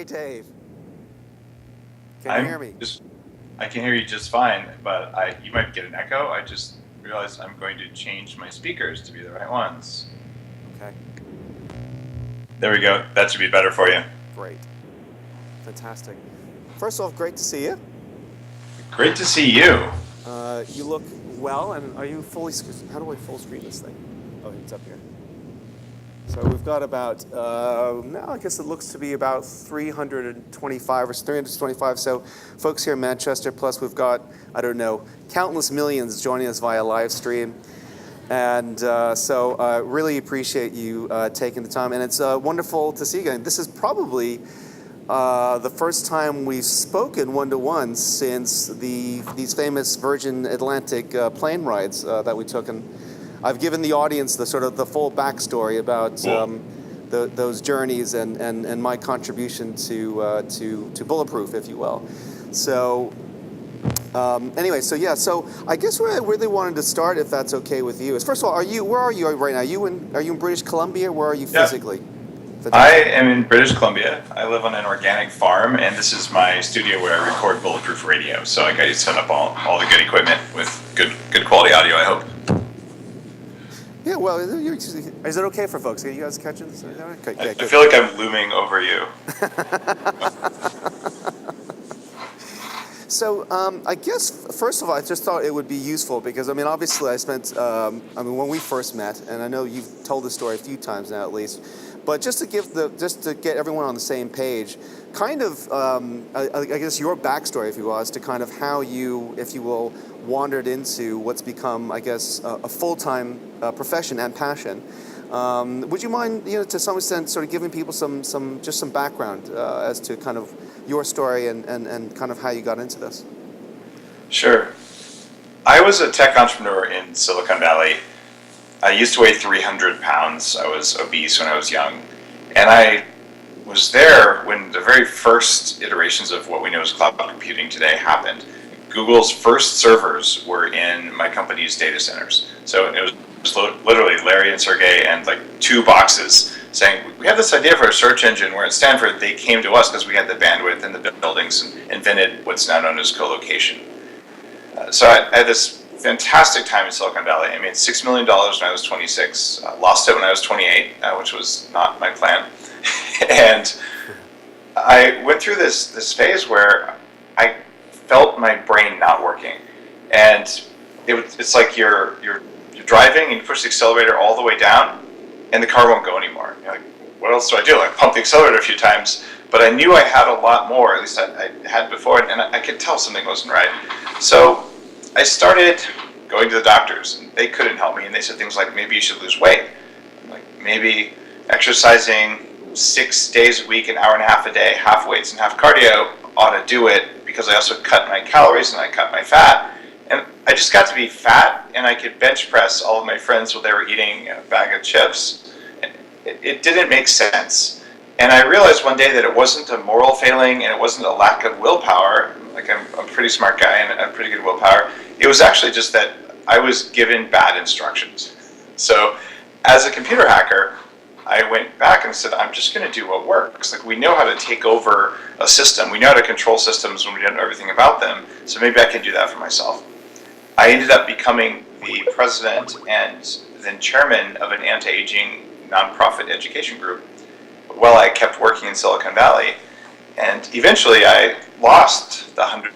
Hi, Dave. Can you hear me? I can hear you just fine, but you might get an echo. I just realized I'm going to change my speakers to be the right ones. Okay, There we go. That should be better for you. great. Fantastic. First off, great to see you. Great to see you. You look well, and are you fully... How do I full screen this thing? Oh, it's up here. So we've got about, now I guess it looks to be about 325 or 325. So folks here in Manchester, plus we've got, I don't know, countless millions joining us via live stream. And so really appreciate you taking the time. And it's wonderful to see you again. This is probably the first time we've spoken one-to-one since these famous Virgin Atlantic plane rides that we took. And I've given the audience the sort of the full backstory about those journeys and my contribution to Bulletproof, if you will. So anyway, so I guess where I really wanted to start, if that's okay with you, is first of all, where are you right now? Are you in British Columbia? Where are you physically? I am in British Columbia. I live on an organic farm, and this is my studio where I record Bulletproof Radio. So I got you set up all the good equipment with good quality audio, I hope. Yeah, well, is it okay for folks? Are you guys catching this? Okay, yeah, I feel like I'm looming over you. So I guess, first of all, I just thought it would be useful because, I mean, obviously I spent, when we first met, and I know you've told the story a few times now at least, but just to get everyone on the same page, kind of, I guess your backstory, if you will, as to kind of how you, if you will, wandered into what's become, I guess, a full-time profession and passion. Would you mind, to some extent, sort of giving people some background as to kind of your story and kind of how you got into this? Sure. I was a tech entrepreneur in Silicon Valley. I used to weigh 300 pounds. I was obese when I was young. And I was there when the very first iterations of what we know as cloud computing today happened. Google's first servers were in my company's data centers. So it was literally Larry and Sergey and like two boxes saying, we have this idea for a search engine. Where at Stanford, they came to us because we had the bandwidth in the buildings and invented what's now known as co-location. So I had this fantastic time in Silicon Valley. I made $6 million when I was 26, lost it when I was 28, which was not my plan. And I went through this phase where I felt my brain not working. And it's like you're driving and you push the accelerator all the way down and the car won't go anymore. You're like, what else do I do? I pump the accelerator a few times, but I knew I had a lot more, at least I had before, and I could tell something wasn't right. So I started going to the doctors, and they couldn't help me, and they said things like, maybe you should lose weight. Like, maybe exercising 6 days a week, an hour and a half a day, half weights and half cardio ought to do it, because I also cut my calories and I cut my fat. And I just got to be fat, and I could bench press all of my friends while they were eating a bag of chips. It didn't make sense. And I realized one day that it wasn't a moral failing, and it wasn't a lack of willpower. Like, I'm a pretty smart guy and I have pretty good willpower. It was actually just that I was given bad instructions. So as a computer hacker, I went back and said, I'm just going to do what works. Like, we know how to take over a system. We know how to control systems when we don't know everything about them. So maybe I can do that for myself. I ended up becoming the president and then chairman of an anti-aging nonprofit education group while I kept working in Silicon Valley. And eventually I lost the 100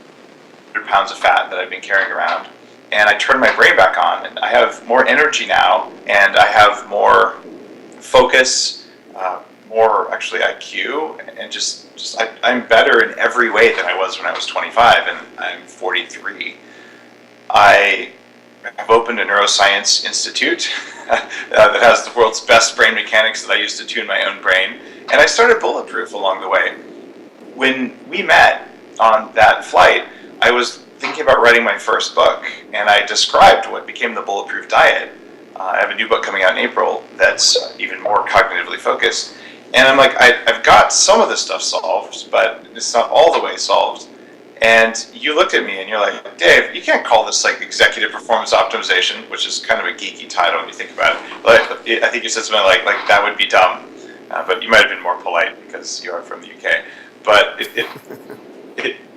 pounds of fat that I've been carrying around. And I turned my brain back on. And I have more energy now. And I have more focus, more actually IQ. And I'm better in every way than I was when I was 25. And I'm 43. I have opened a neuroscience institute that has the world's best brain mechanics that I use to tune my own brain. And I started Bulletproof along the way. When we met on that flight, I was thinking about writing my first book, and I described what became the Bulletproof diet. I have a new book coming out in April that's even more cognitively focused. And I'm like, I've got some of this stuff solved, but it's not all the way solved. And you looked at me and you're like, Dave, you can't call this like executive performance optimization, which is kind of a geeky title when you think about it. Like, I think you said something like that would be dumb, but you might have been more polite because you are from the UK. but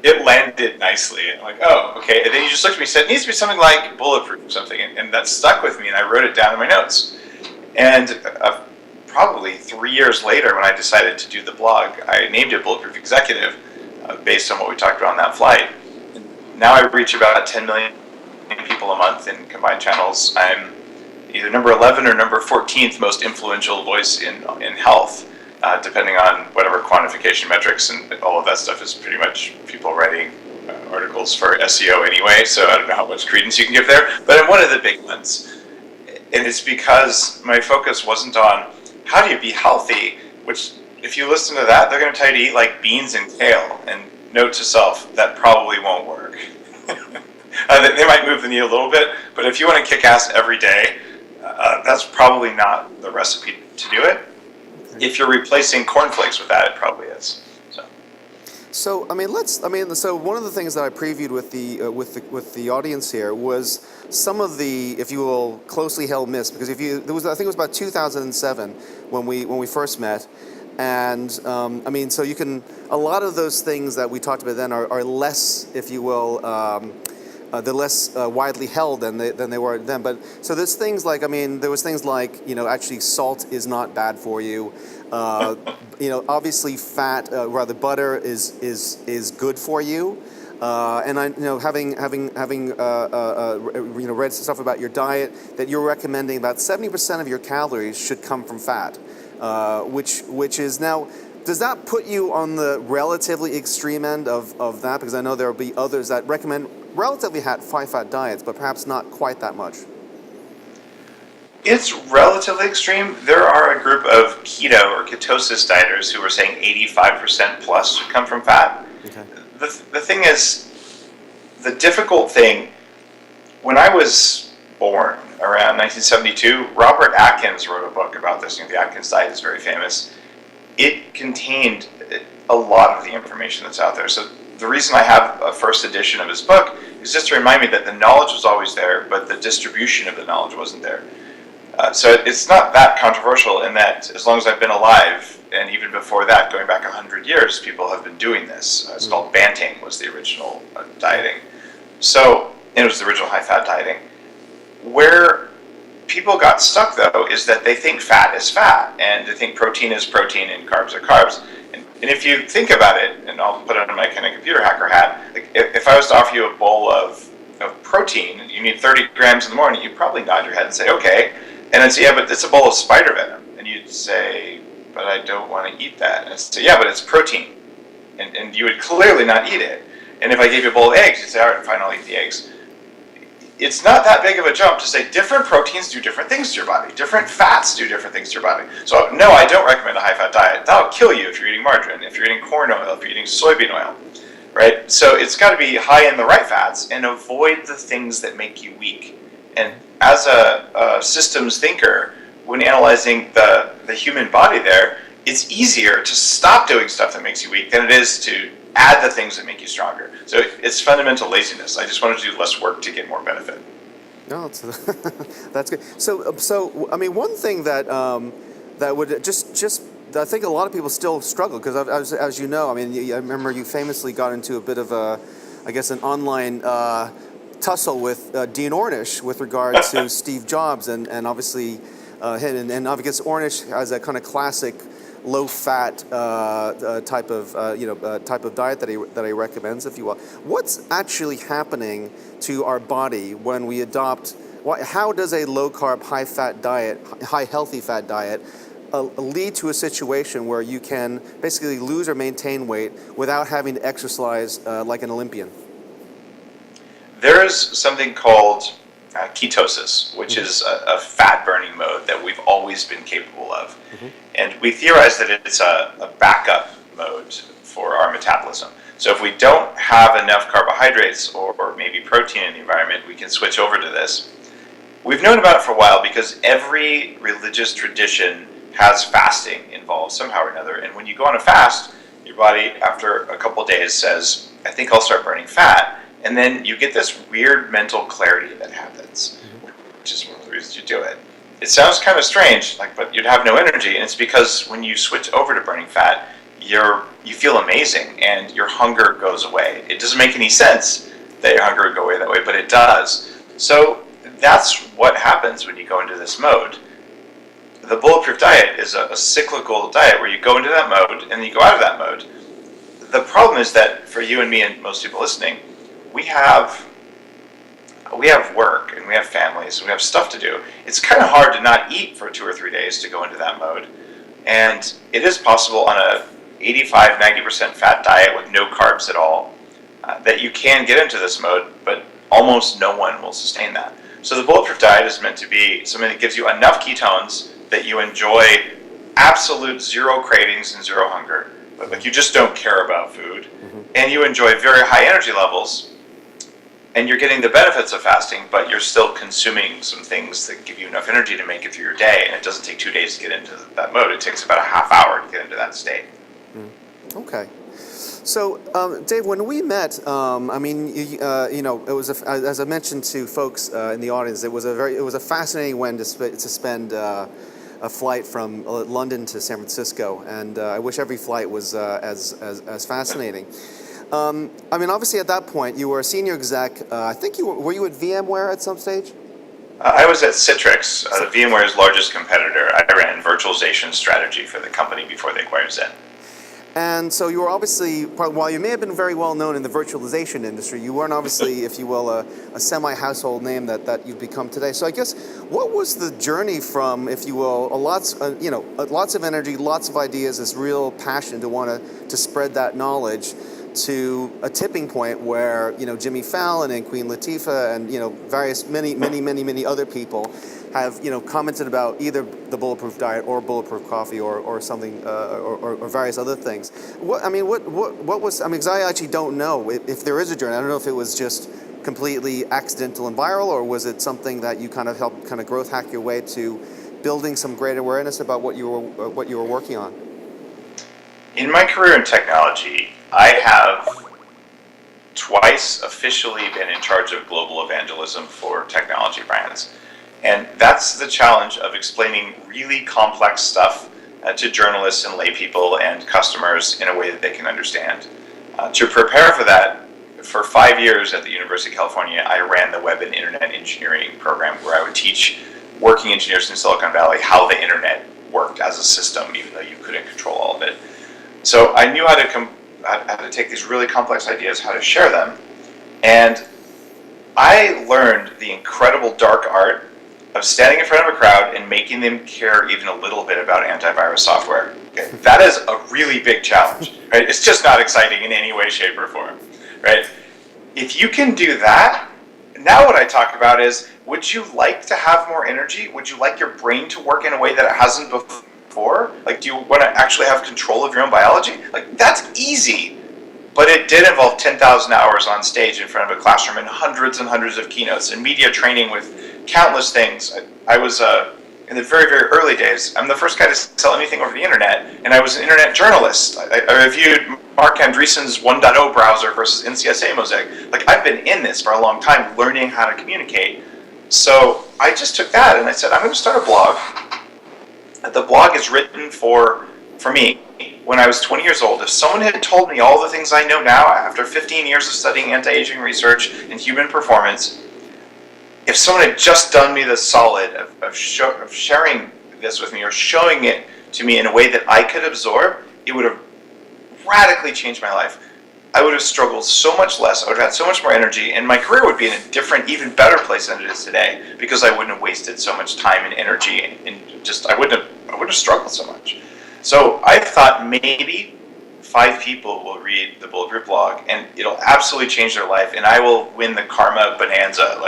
it landed nicely. I'm like, oh, okay. And then he just looked at me and said, it needs to be something like Bulletproof or something. And that stuck with me, and I wrote it down in my notes. And probably 3 years later, when I decided to do the blog, I named it Bulletproof Executive based on what we talked about on that flight. And now I reach about 10 million people a month in combined channels. I'm either number 11 or number 14th most influential voice in health, depending on whatever quantification metrics, and all of that stuff is pretty much people writing articles for SEO anyway, so I don't know how much credence you can give there, but I'm one of the big ones. And it's because my focus wasn't on how do you be healthy, which if you listen to that, they're going to tell you to eat like beans and kale, and note to self, that probably won't work. They might move the needle a little bit, but if you want to kick ass every day, that's probably not the recipe to do it. If you're replacing cornflakes with that, it probably is. So so one of the things that I previewed with the audience here was some of the, if you will, closely held myths, because I think it was about 2007 when we first met, and so you can, a lot of those things that we talked about then are less, if you will, they're less widely held than they were then. But so there's things like, there was things like, actually salt is not bad for you. Obviously fat, rather butter is good for you. And I, having read stuff about your diet, that you're recommending about 70% of your calories should come from fat, which is now. Does that put you on the relatively extreme end of that? Because I know there will be others that recommend relatively high-fat diets, but perhaps not quite that much. It's relatively extreme. There are a group of keto or ketosis dieters who are saying 85% plus should come from fat. Okay. The thing is, the difficult thing, when I was born around 1972, Robert Atkins wrote a book about this. The Atkins diet is very famous. It contained a lot of the information that's out there. So the reason I have a first edition of his book is just to remind me that the knowledge was always there, but the distribution of the knowledge wasn't there. So it's not that controversial in that as long as I've been alive, and even before that, going back 100 years, people have been doing this. It's called Banting, was the original dieting. So, and it was the original high-fat dieting. Where people got stuck, though, is that they think fat is fat, and they think protein is protein and carbs are carbs. And if you think about it, and I'll put on my kind of computer hacker hat, like if I was to offer you a bowl of protein, you need 30 grams in the morning, you'd probably nod your head and say, okay. And I'd say, yeah, but it's a bowl of spider venom. And you'd say, but I don't want to eat that. And I'd say, yeah, but it's protein. And you would clearly not eat it. And if I gave you a bowl of eggs, you'd say, all right, fine, I'll eat the eggs. It's not that big of a jump to say different proteins do different things to your body. Different fats do different things to your body. So no, I don't recommend a high-fat diet. That'll kill you if you're eating margarine, if you're eating corn oil, if you're eating soybean oil, right? So it's got to be high in the right fats and avoid the things that make you weak. And as a systems thinker, when analyzing the human body there, it's easier to stop doing stuff that makes you weak than it is to add the things that make you stronger. So it's fundamental laziness. I just wanted to do less work to get more benefit. No, that's good. So one thing that would just I think a lot of people still struggle, because as you know, I remember you famously got into a bit of an online tussle with Dean Ornish with regard to Steve Jobs, and obviously and I guess Ornish has a kind of classic low-fat type of diet that he recommends, if you will. What's actually happening to our body when we adopt? How does a low-carb, high-fat diet, high-healthy fat diet, lead to a situation where you can basically lose or maintain weight without having to exercise like an Olympian? There is something called ketosis, which is a fat-burning mode that we've always been capable of. And we theorize that it's a backup mode for our metabolism. So if we don't have enough carbohydrates or maybe protein in the environment, we can switch over to this. We've known about it for a while because every religious tradition has fasting involved somehow or another. And when you go on a fast, your body, after a couple of days, says, I think I'll start burning fat. And then you get this weird mental clarity that happens, which is one of the reasons you do it. It sounds kind of strange, but you'd have no energy, and it's because when you switch over to burning fat, you feel amazing and your hunger goes away. It doesn't make any sense that your hunger would go away that way, but it does. So that's what happens when you go into this mode. The Bulletproof diet is a cyclical diet where you go into that mode and then you go out of that mode. The problem is that for you and me and most people listening, we have work and we have families and we have stuff to do. It's kind of hard to not eat for 2 or 3 days to go into that mode. And it is possible on a 85-90% fat diet with no carbs at all that you can get into this mode, but almost no one will sustain that. So the Bulletproof diet is meant to be something that gives you enough ketones that you enjoy absolute zero cravings and zero hunger. Like you just don't care about food, and you enjoy very high energy levels, and you're getting the benefits of fasting, but you're still consuming some things that give you enough energy to make it through your day, and it doesn't take 2 days to get into that mode. It takes about a half hour to get into that state. Okay. So, Dave, when we met, I mean, it was as I mentioned to folks in the audience, it was a fascinating one to spend a flight from London to San Francisco, and I wish every flight was as fascinating. I mean, obviously, at that point, you were a senior exec. I think were you at VMware at some stage? I was at Citrix, VMware's largest competitor. I ran virtualization strategy for the company before they acquired Zen. And so you were obviously, while you may have been very well known in the virtualization industry, you weren't obviously, if you will, a semi-household name that you've become today. So I guess, what was the journey from, if you will, lots of energy, lots of ideas, this real passion to want to spread that knowledge, to a tipping point where Jimmy Fallon and Queen Latifah and many other people have commented about either the Bulletproof diet or Bulletproof Coffee or something or various other things. What was, because I actually don't know if there is a journey. I don't know if it was just completely accidental and viral, or was it something that you kind of helped kind of growth hack your way to building some great awareness about what you were working on? In my career in technology, I have twice officially been in charge of global evangelism for technology brands. And that's the challenge of explaining really complex stuff to journalists and lay people and customers in a way that they can understand. To prepare for that, for 5 years at the University of California, I ran the Web and Internet Engineering program, where I would teach working engineers in Silicon Valley how the internet worked as a system, even though you couldn't control all of it. So I knew how to take these really complex ideas, how to share them. And I learned the incredible dark art of standing in front of a crowd and making them care even a little bit about antivirus software. Okay? That is a really big challenge, right? It's just not exciting in any way, shape, or form, right? If you can do that, now what I talk about is, would you like to have more energy? Would you like your brain to work in a way that it hasn't before? Like, do you want to actually have control of your own biology? Like, that's easy. But it did involve 10,000 hours on stage in front of a classroom and hundreds of keynotes and media training with countless things. I was, in the very, very early days, I'm the first guy to sell anything over the internet, and I was an internet journalist. I reviewed Mark Andreessen's 1.0 browser versus NCSA Mosaic. Like, I've been in this for a long time, learning how to communicate. So I just took that and I said, I'm going to start a blog. The blog is written for me. When I was 20 years old, if someone had told me all the things I know now after 15 years of studying anti-aging research and human performance, if someone had just done me the solid of sharing this with me or showing it to me in a way that I could absorb, it would have radically changed my life. I would have struggled so much less, I would have had so much more energy, and my career would be in a different, even better place than it is today, because I wouldn't have wasted so much time and energy, and just I wouldn't have struggled so much. So I thought maybe 5 people will read the Bulletproof blog, and it'll absolutely change their life, and I will win the karma bonanza.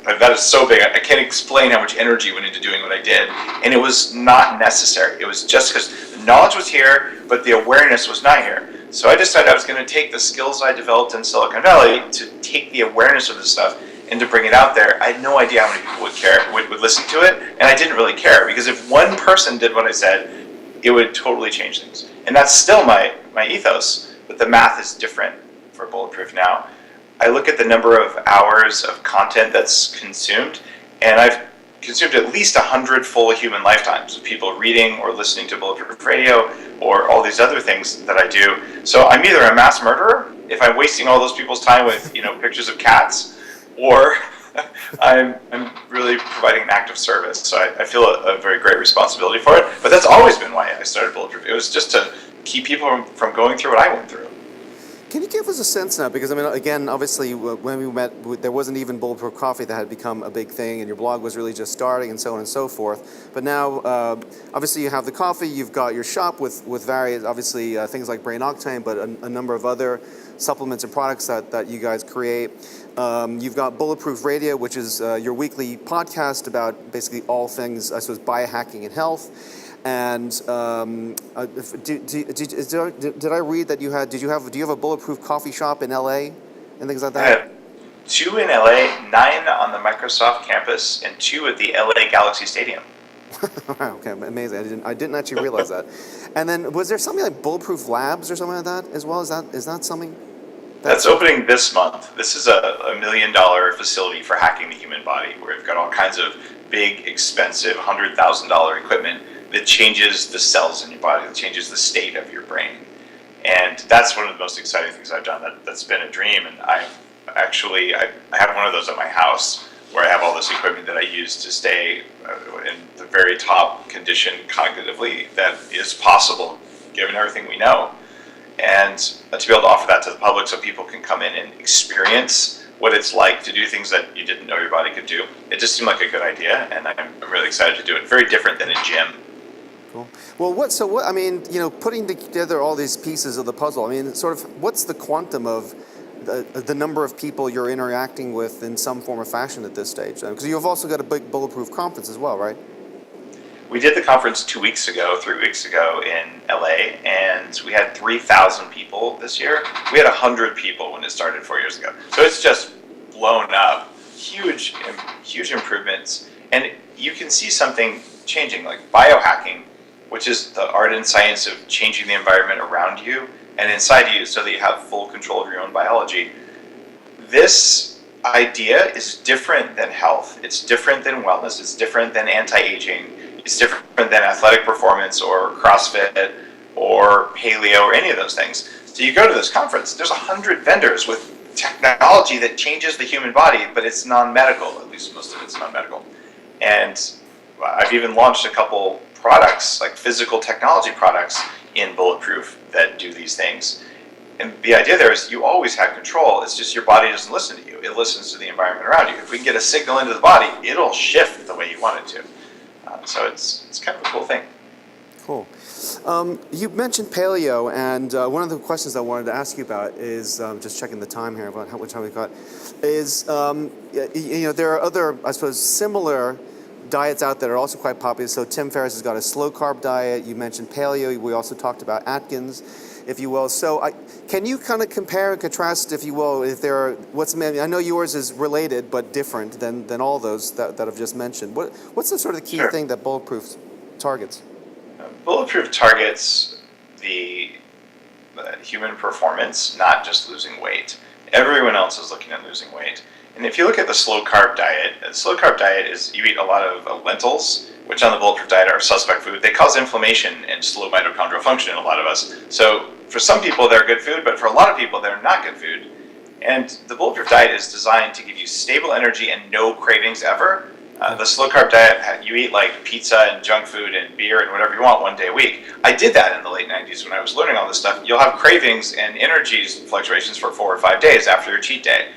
That is so big. I can't explain how much energy went into doing what I did, and it was not necessary. It was just because the knowledge was here, but the awareness was not here. So I decided I was going to take the skills I developed in Silicon Valley to take the awareness of this stuff and to bring it out there. I had no idea how many people would care, would listen to it, and I didn't really care, because if one person did what I said, it would totally change things. And that's still my ethos, but the math is different for Bulletproof now. I look at the number of hours of content that's consumed, and I've consumed at least 100 full human lifetimes of people reading or listening to Bulletproof Radio or all these other things that I do. So I'm either a mass murderer if I'm wasting all those people's time with pictures of cats, or I'm really providing an act of service. So I feel a very great responsibility for it. But that's always been why I started Bulletproof. It was just to keep people from going through what I went through. Can you give us a sense now? Because, again, obviously, when we met, there wasn't even Bulletproof Coffee that had become a big thing, and your blog was really just starting, and so on and so forth. But now, obviously, you have the coffee, you've got your shop with various, obviously, things like Brain Octane, but a number of other supplements and products that you guys create. You've got Bulletproof Radio, which is your weekly podcast about basically all things, I suppose, biohacking and health. And did I read that you had? Do you have a Bulletproof coffee shop in LA and things like that? I have 2 in LA, 9 on the Microsoft campus, and 2 at the LA Galaxy Stadium. Wow, okay, amazing. I didn't actually realize that. And then was there something like Bulletproof Labs or something like that as well? Is that something? That's opening this month. This is a $1 million facility for hacking the human body, where we've got all kinds of big, expensive, $100,000 equipment that changes the cells in your body, that changes the state of your brain. And that's one of the most exciting things I've done. That's been a dream. And I have one of those at my house, where I have all this equipment that I use to stay in the very top condition cognitively that is possible, given everything we know. And to be able to offer that to the public so people can come in and experience what it's like to do things that you didn't know your body could do. It just seemed like a good idea, and I'm really excited to do it. Very different than a gym. Cool. Well, putting together all these pieces of the puzzle, sort of, what's the quantum of the number of people you're interacting with in some form or fashion at this stage? Because you've also got a big Bulletproof Conference as well, right? We did the conference 3 weeks ago in LA, and we had 3,000 people this year. We had 100 people when it started 4 years ago. So it's just blown up. Huge improvements. And you can see something changing, like biohacking, which is the art and science of changing the environment around you and inside you so that you have full control of your own biology. This idea is different than health. It's different than wellness. It's different than anti-aging. It's different than athletic performance or CrossFit or paleo or any of those things. So you go to this conference, there's 100 vendors with technology that changes the human body, but it's non-medical. At least most of it's non-medical. And I've even launched a couple products, like physical technology products in Bulletproof that do these things. And the idea there is you always have control. It's just your body doesn't listen to you. It listens to the environment around you. If we can get a signal into the body, it'll shift the way you want it to. So it's kind of a cool thing. Cool. You mentioned paleo, and one of the questions I wanted to ask you about is, just checking the time here about how much time we've got, is, there are other, I suppose, similar diets out that are also quite popular. So Tim Ferriss has got a slow carb diet. You mentioned paleo. We also talked about Atkins, if you will. So can you kind of compare and contrast, if you will, if there are, I know yours is related but different than all those that I've just mentioned. What's the sort of the key Sure. thing that Bulletproof targets? Bulletproof targets the human performance, not just losing weight. Everyone else is looking at losing weight. And if you look at the slow carb diet is you eat a lot of lentils, which on the Bulletproof diet are suspect food. They cause inflammation and slow mitochondrial function in a lot of us. So for some people, they're good food, but for a lot of people, they're not good food. And the Bulletproof diet is designed to give you stable energy and no cravings ever. The slow carb diet, you eat like pizza and junk food and beer and whatever you want one day a week. I did that in the late 90s when I was learning all this stuff. You'll have cravings and energy fluctuations for 4 or 5 days after your cheat day.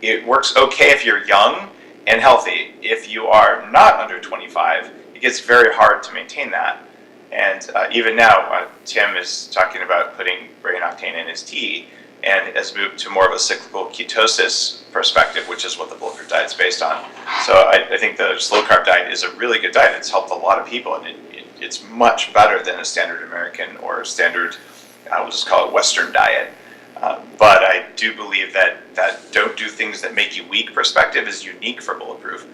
It works okay if you're young and healthy. If you are not under 25, it gets very hard to maintain that. And even now, Tim is talking about putting brain octane in his tea and has moved to more of a cyclical ketosis perspective, which is what the Bulletproof diet is based on. So I think the slow carb diet is a really good diet. It's helped a lot of people, and it's much better than a standard American or a standard, we'll just call it Western diet. But I do believe that don't do things that make you weak perspective is unique for Bulletproof.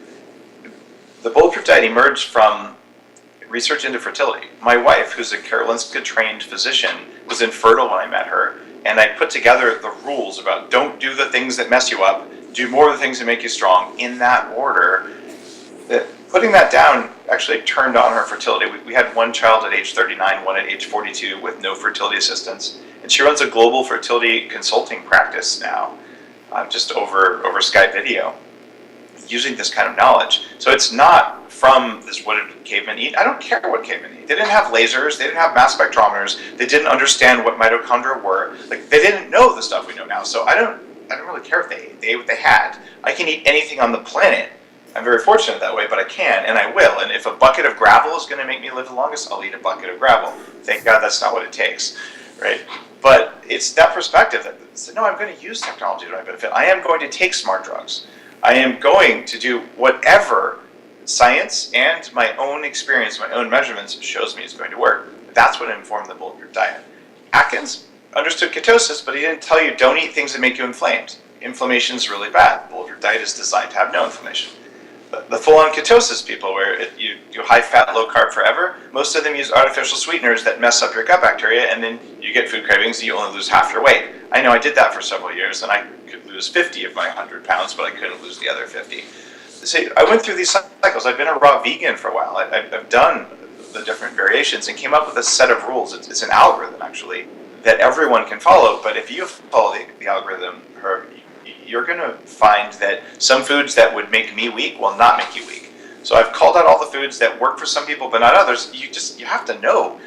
The Bulletproof diet emerged from research into fertility. My wife, who's a Karolinska-trained physician, was infertile when I met her, and I put together the rules about don't do the things that mess you up, do more of the things that make you strong, in that order. That putting that down actually turned on her fertility. We had one child at age 39, one at age 42 with no fertility assistance. And she runs a global fertility consulting practice now, just over Skype video, using this kind of knowledge. So it's not from this, what did cavemen eat? I don't care what cavemen eat. They didn't have lasers, they didn't have mass spectrometers, they didn't understand what mitochondria were. Like, they didn't know the stuff we know now. So I don't really care if they ate what they had. I can eat anything on the planet. I'm very fortunate that way, but I can, and I will. And if a bucket of gravel is going to make me live the longest, I'll eat a bucket of gravel. Thank God that's not what it takes, right? But it's that perspective that said, no, I'm going to use technology to my benefit. I am going to take smart drugs. I am going to do whatever science and my own experience, my own measurements shows me is going to work. That's what informed the Bulletproof diet. Atkins understood ketosis, but he didn't tell you don't eat things that make you inflamed. Inflammation is really bad. The Bulletproof diet is designed to have no inflammation. The full-on ketosis people, where you do high-fat, low-carb forever, most of them use artificial sweeteners that mess up your gut bacteria, and then you get food cravings and you only lose half your weight. I know I did that for several years, and I could lose 50 of my 100 pounds, but I couldn't lose the other 50. See, I went through these cycles. I've been a raw vegan for a while. I've done the different variations and came up with a set of rules. It's an algorithm, actually, that everyone can follow, but if you follow the algorithm, you're going to find that some foods that would make me weak will not make you weak. So I've called out all the foods that work for some people but not others. You have to know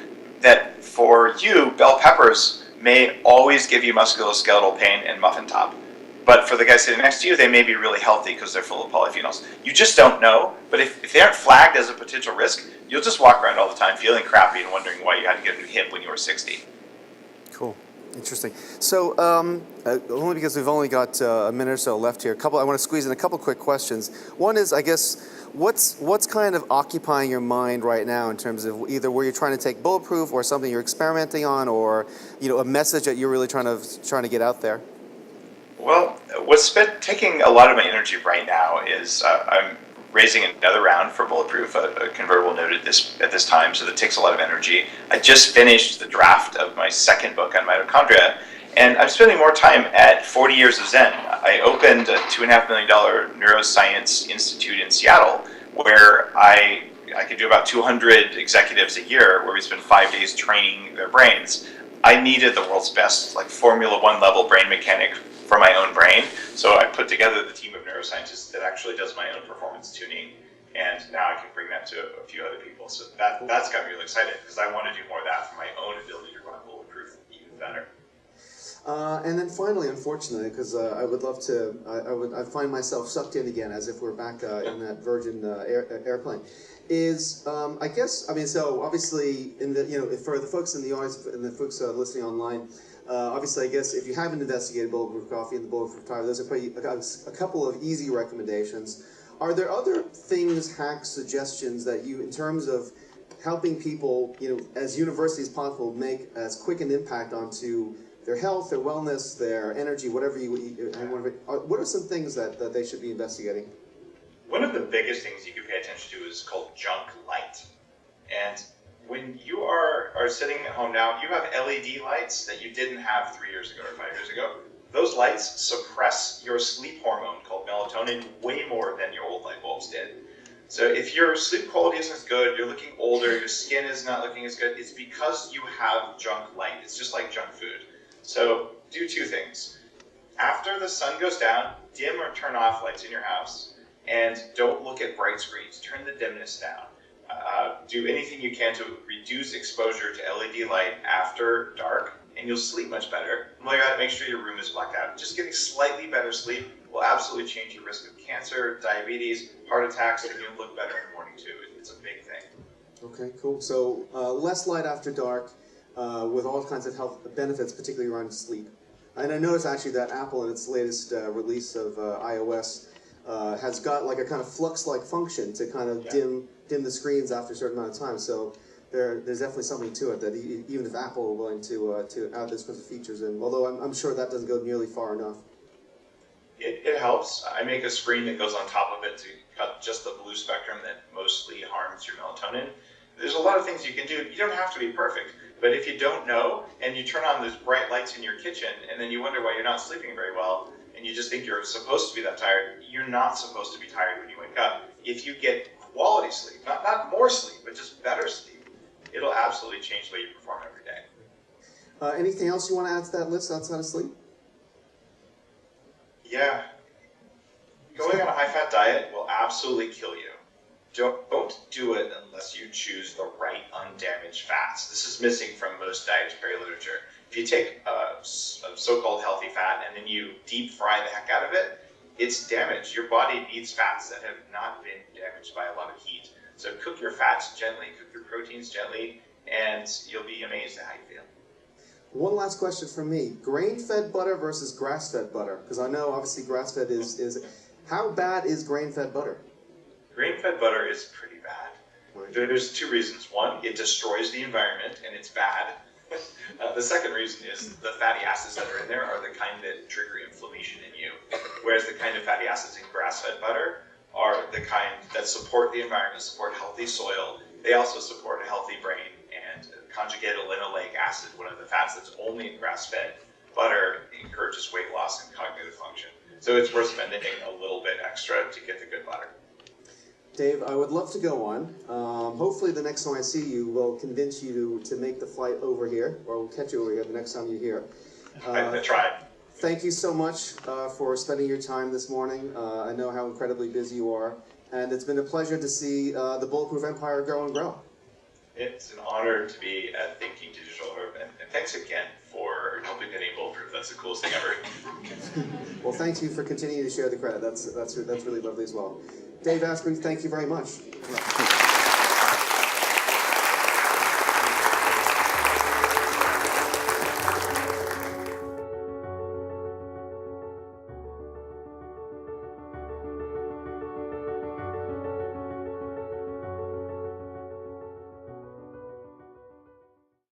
that for you, bell peppers may always give you musculoskeletal pain and muffin top. But for the guy sitting next to you, they may be really healthy because they're full of polyphenols. You just don't know, but if they aren't flagged as a potential risk, you'll just walk around all the time feeling crappy and wondering why you had to get a new hip when you were 60. Cool. Interesting. So, only because we've only got a minute or so left here, I want to squeeze in a couple quick questions. One is, I guess, what's kind of occupying your mind right now in terms of either where you're trying to take Bulletproof or something you're experimenting on, or a message that you're really trying to get out there? Well, what's taking a lot of my energy right now is I'm raising another round for Bulletproof, a convertible note at this time, so that takes a lot of energy. I just finished the draft of my second book on mitochondria, and I'm spending more time at 40 Years of Zen. I opened a $2.5 million neuroscience institute in Seattle, where I could do about 200 executives a year, where we spend 5 days training their brains. I needed the world's best, like Formula One level brain mechanic for my own brain, so I put together the team of neuroscientists that actually does my own performance tuning, and now I can bring that to a few other people. So that's got me really excited, because I want to do more of that for my own ability to run Bulletproof even better. And then finally, unfortunately, because I would love to, I find myself sucked in again as if we're back in that Virgin airplane. So obviously, for the folks in the audience and the folks listening online, obviously, I guess if you haven't investigated Bulletproof Coffee and the Bulletproof Tire, those are probably a couple of easy recommendations. Are there other things, hacks, suggestions that you, in terms of helping people, as universally as possible, make as quick an impact onto their health, their wellness, their energy, whatever you want to, what are some things that they should be investigating? One of the biggest things you can pay attention to is called junk light. And when you are sitting at home now, you have LED lights that you didn't have 3 years ago or 5 years ago. Those lights suppress your sleep hormone called melatonin way more than your old light bulbs did. So if your sleep quality isn't as good, you're looking older, your skin is not looking as good, it's because you have junk light. It's just like junk food. So do two things. After the sun goes down, dim or turn off lights in your house, and don't look at bright screens. Turn the dimness down. Do anything you can to reduce exposure to LED light after dark, and you'll sleep much better. And while you're at it, make sure your room is blacked out. Just getting slightly better sleep will absolutely change your risk of cancer, diabetes, heart attacks, and you'll look better in the morning too. It's a big thing. Okay, cool. So less light after dark with all kinds of health benefits, particularly around sleep. And I noticed actually that Apple in its latest release of iOS has got like a kind of flux-like function to kind of dim the screens after a certain amount of time. So there's definitely something to it that even if Apple are willing to add those kinds of features in, although I'm sure that doesn't go nearly far enough. It helps. I make a screen that goes on top of it to cut just the blue spectrum that mostly harms your melatonin. There's a lot of things you can do. You don't have to be perfect, but if you don't know and you turn on those bright lights in your kitchen and then you wonder why you're not sleeping very well and you just think you're supposed to be that tired, you're not supposed to be tired when you wake up. If you get quality sleep, not more sleep, but just better sleep, it'll absolutely change the way you perform every day. Anything else you want to add to that list outside of sleep? Yeah. Going on a high-fat diet will absolutely kill you. Don't do it unless you choose the right undamaged fats. This is missing from most dietary literature. If you take a so-called healthy fat and then you deep fry the heck out of it, it's damaged. Your body needs fats that have not been damaged by a lot of heat. So cook your fats gently, cook your proteins gently, and you'll be amazed at how you feel. One last question from me. Grain-fed butter versus grass-fed butter? Because I know obviously grass-fed is... How bad is grain-fed butter? Grain-fed butter is pretty bad. Right. There's two reasons. One, it destroys the environment and it's bad. The second reason is the fatty acids that are in there are the kind that trigger inflammation in you, whereas the kind of fatty acids in grass-fed butter are the kind that support the environment, support healthy soil. They also support a healthy brain, and conjugated linoleic acid, one of the fats that's only in grass-fed butter, encourages weight loss and cognitive function. So it's worth spending a little bit extra to get the good butter. Dave, I would love to go on. Hopefully the next time I see you will convince you to make the flight over here, or we'll catch you over here the next time you're here. I tried. Thank you so much for spending your time this morning. I know how incredibly busy you are, and it's been a pleasure to see the Bulletproof Empire grow and grow. It's an honor to be at Thinking Digital, and thanks again for helping me name Bulletproof. That's the coolest thing ever. Well, thank you for continuing to share the credit. That's really lovely as well. Dave Asprey, thank you very much.